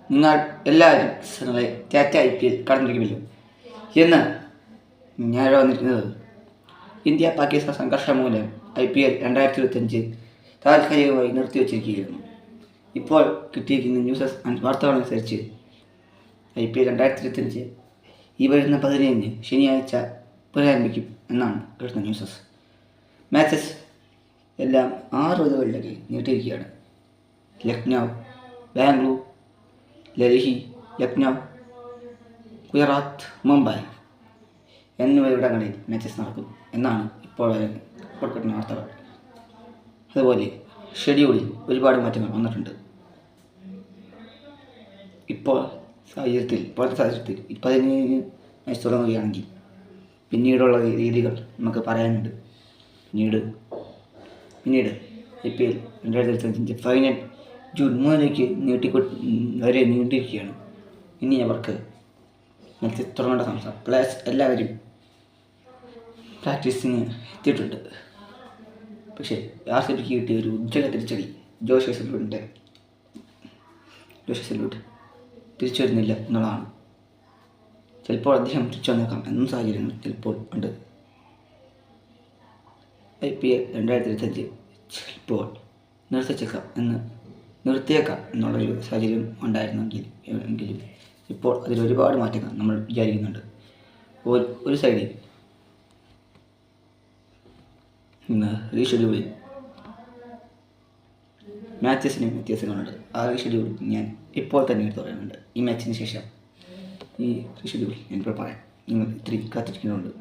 നിങ്ങൾ എല്ലാവരും നിങ്ങളെ ടാറ്റ IPL കടന്നിരിക്കുമല്ലോ എന്ന് ഞാൻ വന്നിരിക്കുന്നത് ഇന്ത്യ പാകിസ്ഥാൻ സംഘർഷം മൂലം IPL 2025 താൽക്കാലികമായി നിർത്തിവച്ചിരിക്കുകയായിരുന്നു. ഇപ്പോൾ കിട്ടിയിരിക്കുന്ന ന്യൂസസ് ആൻഡ് വാർത്തകളനുസരിച്ച് IPL 2025 ഈ വരുന്ന 15 ശനിയാഴ്ച പുനരാരംഭിക്കും എന്നാണ് കിട്ടുന്ന ന്യൂസസ്. മാച്ചസ് എല്ലാം 6 ഓവറുകളിലേക്ക് നീട്ടിയിരിക്കുകയാണ്. ലക്നൗ, ബാംഗ്ലൂർ, ഡൽഹി, ലക്നൗ, ഗുജറാത്ത്, മുംബൈ എന്നിവയിടങ്ങളിൽ മാച്ചസ് നടക്കും എന്നാണ് ഇപ്പോൾ കിട്ടുന്ന വാർത്തകൾ. അതുപോലെ ഷെഡ്യൂളിൽ ഒരുപാട് മാറ്റങ്ങൾ വന്നിട്ടുണ്ട്. ഇപ്പോഴത്തെ സാഹചര്യത്തിൽ 17 മാച്ച് തുടങ്ങുകയാണെങ്കിൽ പിന്നീടുള്ള രീതികൾ നമുക്ക് പറയാനുണ്ട്. പിന്നീട് IPL 2025 ഫൈനൽ ജൂൺ 3 വരെ നീണ്ടിരിക്കുകയാണ്. ഇനി അവർക്ക് മാച്ച് തുടങ്ങേണ്ട സംസ്ഥാനം പ്ലേയേഴ്സ് എല്ലാവരും പ്രാക്ടീസിന് എത്തിയിട്ടുണ്ട്. പക്ഷേ RCBക്ക് കിട്ടിയ ഒരു ഉജ്ജ്വല തിരിച്ചടി ജോഷ് ഹേസൽവുഡ് തിരിച്ചു വരുന്നില്ല എന്നുള്ളതാണ്. ചിലപ്പോൾ അദ്ദേഹം തിരിച്ചു വന്നേക്കാം എന്ന സാഹചര്യങ്ങൾ ചിലപ്പോൾ ഉണ്ട്. IPL 2025 ചിലപ്പോൾ നിർത്തിയേക്കാം എന്നുള്ളൊരു സാഹചര്യം ഉണ്ടായിരുന്നെങ്കിലും ഇപ്പോൾ അതിലൊരുപാട് മാറ്റങ്ങൾ നമ്മൾ വിചാരിക്കുന്നുണ്ട്. ഒരു സൈഡിൽ റീഷെഡ്യൂളിൽ മാച്ചസിന് വ്യത്യാസങ്ങളുണ്ട്. ആ റീഷെഡ്യൂൾ ഞാൻ ഇപ്പോൾ തന്നെ എടുത്ത് പറയുന്നുണ്ട്. ഈ മാച്ചിന് ശേഷം ഈ റീഷെഡ്യൂൾ ഞാനിപ്പോൾ പറയാം. നിങ്ങൾ ഇത്തിരി കാത്തിരിക്കുന്നുണ്ട്.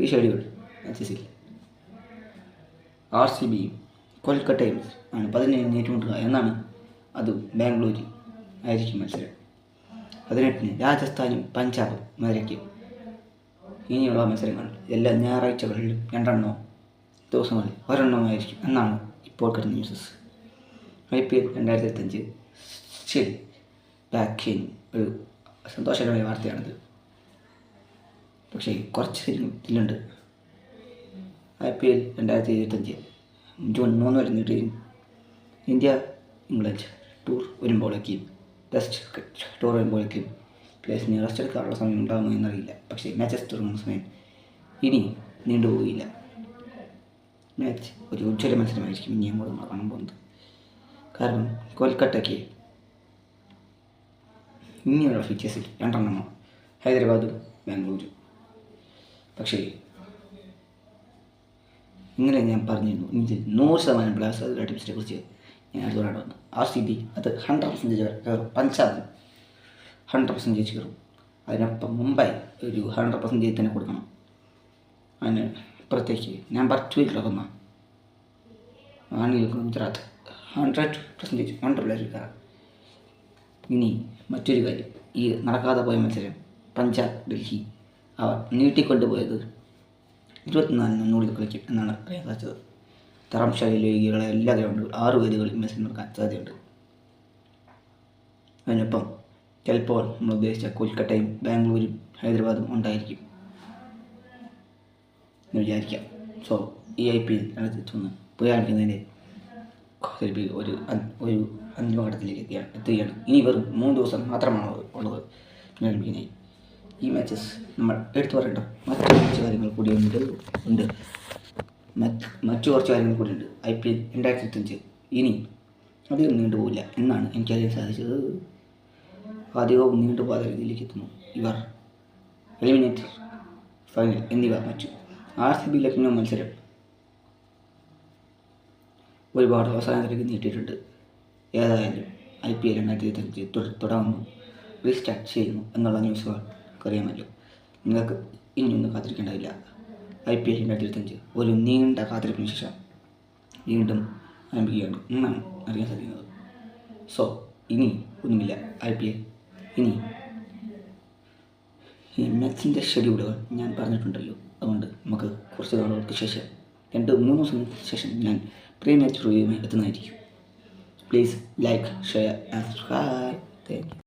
റീഷെഡ്യൂൾ മാച്ചസിൽ RCBയും കൊൽക്കത്തയും ആണ് 17 ഏറ്റുമുട്ടുക എന്നാണ്. അതും ബാംഗ്ലൂരിൽ ആയിരിക്കും മത്സരം. 18 രാജസ്ഥാനും പഞ്ചാബും മധുരയ്ക്കും. ഇനിയുള്ള മത്സരങ്ങൾ എല്ലാ ഞായറാഴ്ചകളിലും 2 ദിവസങ്ങളിൽ 1 ആയിരിക്കും എന്നാണ് ഇപ്പോൾ കിട്ടുന്ന newses. IPL 2025 still back in ഒരു സന്തോഷകരമായ വാർത്തയാണിത്. പക്ഷേ കുറച്ച് ഇതിലുണ്ട്. IPL 2025 ജൂൺ 3 വരെ നീട്ടി. ഇന്ത്യ ഇംഗ്ലണ്ട് ടൂർ വരുമ്പോഴേക്കും ടെസ്റ്റ് ടൂർ വരുമ്പോഴേക്കും പ്ലേയേഴ്സിന് റെസ്റ്റ് എടുക്കാനുള്ള സമയം ഉണ്ടാകുമോ എന്നറിയില്ല. പക്ഷേ മാച്ചസ് തുടങ്ങുന്ന സമയം ഇനി നീണ്ടുപോവുകയില്ല. മാച്ച് ഒരു ഉജ്ജ്വല മത്സരമായിരിക്കും ഇനി അങ്ങോട്ട് നമ്മൾ കാണാൻ പോകുന്നത്. കാരണം കൊൽക്കത്തയ്ക്ക് ഇനിയുള്ള ഫീച്ചേഴ്സിൽ 2 ഹൈദരാബാദും ബാംഗ്ലൂരും. പക്ഷേ ഇന്നലെ ഞാൻ പറഞ്ഞിരുന്നു ഇതിൽ 100% പ്ലേയേഴ്സ് ടീംസിനെ കുറിച്ച് ഞാൻ അടുത്തോടെ വന്നു. RCB അത് 100% കയറും. പഞ്ചാബ് 100% കയറും. അതിനൊപ്പം മുംബൈ ഒരു 100% തന്നെ കൊടുക്കണം. അതിന് ഇപ്പുറത്തേക്ക് നമ്പർ 2 കിടക്കുന്ന ഗുജറാത്ത് 100% പ്ലേയേഴ്സ് കയറാം. ഇനി മറ്റൊരു കാര്യം, ഈ നടക്കാതെ പോയ മത്സരം പഞ്ചാബ് ഡൽഹി അവർ നീട്ടിക്കൊണ്ടുപോയത് 24 ഒന്നുകൂടി കളിക്കും എന്നാണ് അറിയാൻ സാധിച്ചത്. ധർമ്മശാല ലീഗുകളെ എല്ലാ ഗ്രൗണ്ടുകളും 6 വേദികളിൽ മത്സരം നടക്കാൻ സാധ്യതയുണ്ട്. അതിനൊപ്പം ചിലപ്പോൾ നമ്മൾ ഉദ്ദേശിച്ച കൊൽക്കത്തയും ബാംഗ്ലൂരും ഹൈദരാബാദും ഉണ്ടായിരിക്കും എന്ന് വിചാരിക്കാം. സോ ഈ IPL പുനരാരംഭിക്കുന്നതിൻ്റെ ഒരു അന്തിമഘട്ടത്തിലേക്ക് എത്തുകയാണ്. ഇനി വെറും 3 ദിവസം മാത്രമാണ് ഉള്ളത് പുനരാരംഭിക്കുന്നതിന്. ഈ മാച്ചസ് നമ്മൾ എടുത്തു പറയേണ്ട മറ്റു കുറച്ച് കാര്യങ്ങൾ കൂടി ഉണ്ട്. IPL 2025 ഇനി അധികം നീണ്ടുപോകില്ല എന്നാണ് എനിക്കറിയാൻ സാധിച്ചത്. അധികവും നീണ്ടുപോകാത്ത രീതിയിലേക്ക് എത്തുന്നു. ഇവർ എലിമിനേറ്റർ ഫൈനൽ എന്നിവ മറ്റു. RCB ലക്നൗ മത്സരം ഒരുപാട് അവസാനത്തിലേക്ക് നീട്ടിയിട്ടുണ്ട്. ഏതായാലും IPL 2025 തുടങ്ങുന്നു, റീസ്റ്റാർട്ട് ചെയ്യുന്നു എന്നുള്ള ന്യൂസുകൾ അറിയാമല്ലോ. നിങ്ങൾക്ക് ഇനിയൊന്നും കാത്തിരിക്കേണ്ടതില്ല. IPL 2025 ഒരു നീണ്ട കാത്തിരിപ്പിന് ശേഷം വീണ്ടും ആരംഭിക്കുകയാണ് എന്നാണ് അറിയാൻ സാധിക്കുന്നത്. സോ ഇനി ഒന്നുമില്ല. IPL ഇനി ഈ മാച്ചിൻ്റെ ഷെഡ്യൂളുകൾ ഞാൻ പറഞ്ഞിട്ടുണ്ടല്ലോ. അതുകൊണ്ട് നമുക്ക് കുറച്ച് നാളുകൾക്ക് ശേഷം 2-3 ദിവസങ്ങൾക്ക് ശേഷം ഞാൻ പ്രീ മാച്ച് റിവ്യൂമായി എത്തുന്നതായിരിക്കും. Please like, share and subscribe. Thank U.